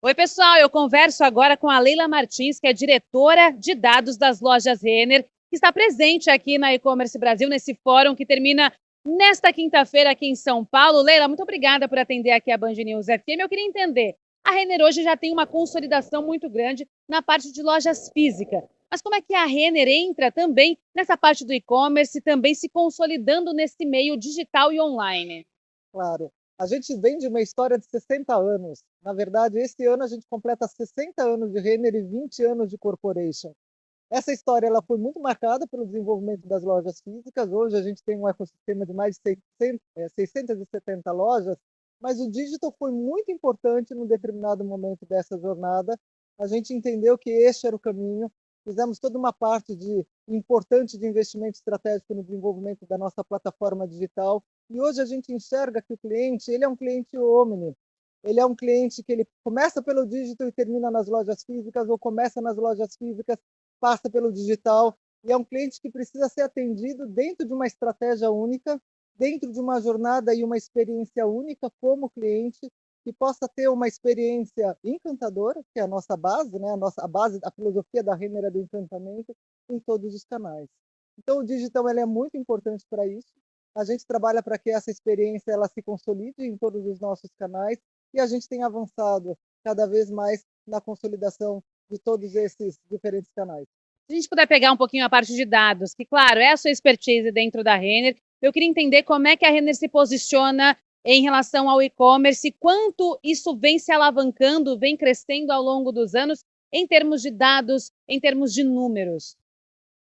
Oi, pessoal, eu converso agora com a Leila Martins, que é diretora de dados das lojas Renner, que está presente aqui na E-Commerce Brasil, nesse fórum que termina nesta quinta-feira aqui em São Paulo. Leila, muito obrigada por atender aqui a Band News FM. Eu queria entender, a Renner hoje já tem uma consolidação muito grande na parte de lojas físicas, mas como é que a Renner entra também nessa parte do e-commerce, também se consolidando nesse meio digital e online? Claro. A gente vem de uma história de 60 anos. Na verdade, esse ano a gente completa 60 anos de Renner e 20 anos de corporation. Essa história ela foi muito marcada pelo desenvolvimento das lojas físicas. Hoje a gente tem um ecossistema de mais de 670 lojas, mas o digital foi muito importante num determinado momento dessa jornada. A gente entendeu que este era o caminho. Fizemos toda uma parte importante de investimento estratégico no desenvolvimento da nossa plataforma digital. E hoje a gente enxerga que o cliente, ele é um cliente omni. Ele é um cliente que ele começa pelo digital e termina nas lojas físicas, ou começa nas lojas físicas, passa pelo digital. E é um cliente que precisa ser atendido dentro de uma estratégia única, dentro de uma jornada e uma experiência única como cliente, que possa ter uma experiência encantadora, que é a nossa base, né? A base, a filosofia da Renner é do encantamento em todos os canais. Então o digital ele é muito importante para isso. A gente trabalha para que essa experiência ela se consolide em todos os nossos canais e a gente tem avançado cada vez mais na consolidação de todos esses diferentes canais. Se a gente puder pegar um pouquinho a parte de dados, que, claro, é a sua expertise dentro da Renner, eu queria entender como é que a Renner se posiciona em relação ao e-commerce, quanto isso vem se alavancando, vem crescendo ao longo dos anos, em termos de dados, em termos de números.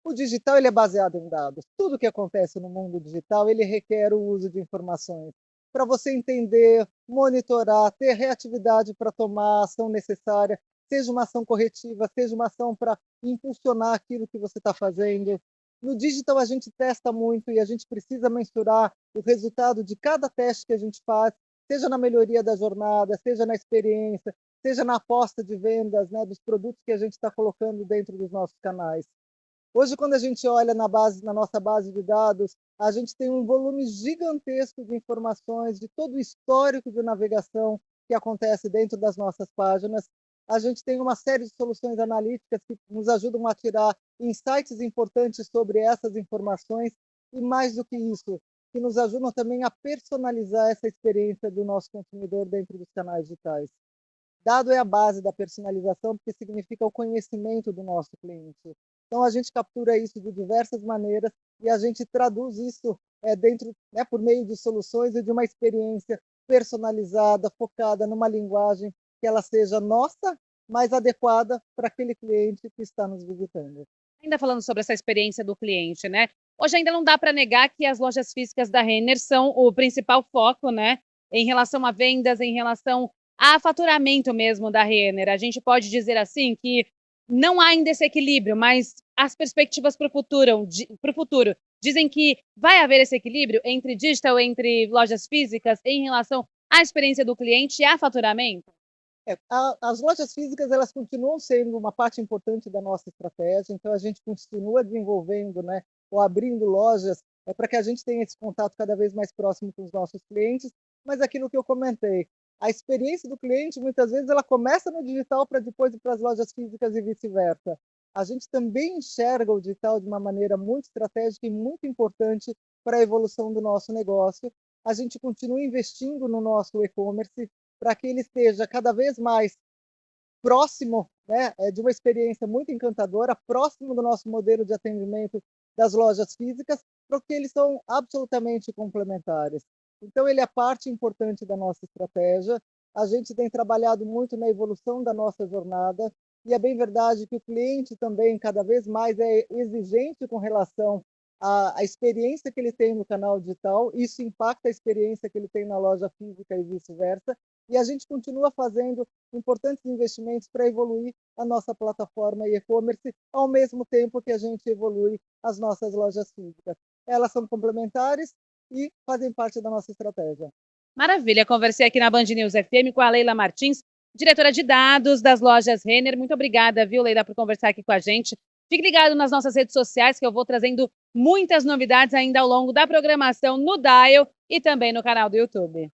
O digital ele é baseado em dados. Tudo que acontece no mundo digital ele requer o uso de informações para você entender, monitorar, ter reatividade para tomar a ação necessária, seja uma ação corretiva, seja uma ação para impulsionar aquilo que você está fazendo. No digital a gente testa muito e a gente precisa mensurar o resultado de cada teste que a gente faz, seja na melhoria da jornada, seja na experiência, seja na aposta de vendas, né, dos produtos que a gente está colocando dentro dos nossos canais. Hoje, quando a gente olha na nossa base de dados, a gente tem um volume gigantesco de informações de todo o histórico de navegação que acontece dentro das nossas páginas. A gente tem uma série de soluções analíticas que nos ajudam a tirar insights importantes sobre essas informações e, mais do que isso, que nos ajudam também a personalizar essa experiência do nosso consumidor dentro dos canais digitais. Dado é a base da personalização, porque significa o conhecimento do nosso cliente. Então, a gente captura isso de diversas maneiras e a gente traduz isso dentro, né, por meio de soluções e de uma experiência personalizada, focada numa linguagem que ela seja nossa, mais adequada para aquele cliente que está nos visitando. Ainda falando sobre essa experiência do cliente, né? Hoje ainda não dá para negar que as lojas físicas da Renner são o principal foco, né? Em relação a vendas, em relação a faturamento mesmo da Renner. A gente pode dizer assim que não há ainda esse equilíbrio, mas as perspectivas para o futuro dizem que vai haver esse equilíbrio entre digital, entre lojas físicas, em relação à experiência do cliente e a faturamento? As lojas físicas elas continuam sendo uma parte importante da nossa estratégia, então a gente continua desenvolvendo, né, ou abrindo lojas para que a gente tenha esse contato cada vez mais próximo com os nossos clientes, mas aquilo que eu comentei, a experiência do cliente muitas vezes ela começa no digital para depois ir para as lojas físicas e vice-versa. A gente também enxerga o digital de uma maneira muito estratégica e muito importante para a evolução do nosso negócio. A gente continua investindo no nosso e-commerce para que ele esteja cada vez mais próximo, né, de uma experiência muito encantadora, próximo do nosso modelo de atendimento das lojas físicas, porque eles são absolutamente complementares. Então, ele é parte importante da nossa estratégia. A gente tem trabalhado muito na evolução da nossa jornada, e é bem verdade que o cliente também, cada vez mais, é exigente com relação à experiência que ele tem no canal digital. Isso impacta a experiência que ele tem na loja física e vice-versa. E a gente continua fazendo importantes investimentos para evoluir a nossa plataforma e-commerce, ao mesmo tempo que a gente evolui as nossas lojas físicas. Elas são complementares e fazem parte da nossa estratégia. Maravilha, conversei aqui na Band News FM com a Leila Martins, diretora de dados das lojas Renner. Muito obrigada, viu, Leila, por conversar aqui com a gente. Fique ligado nas nossas redes sociais, que eu vou trazendo muitas novidades ainda ao longo da programação no Dial e também no canal do YouTube.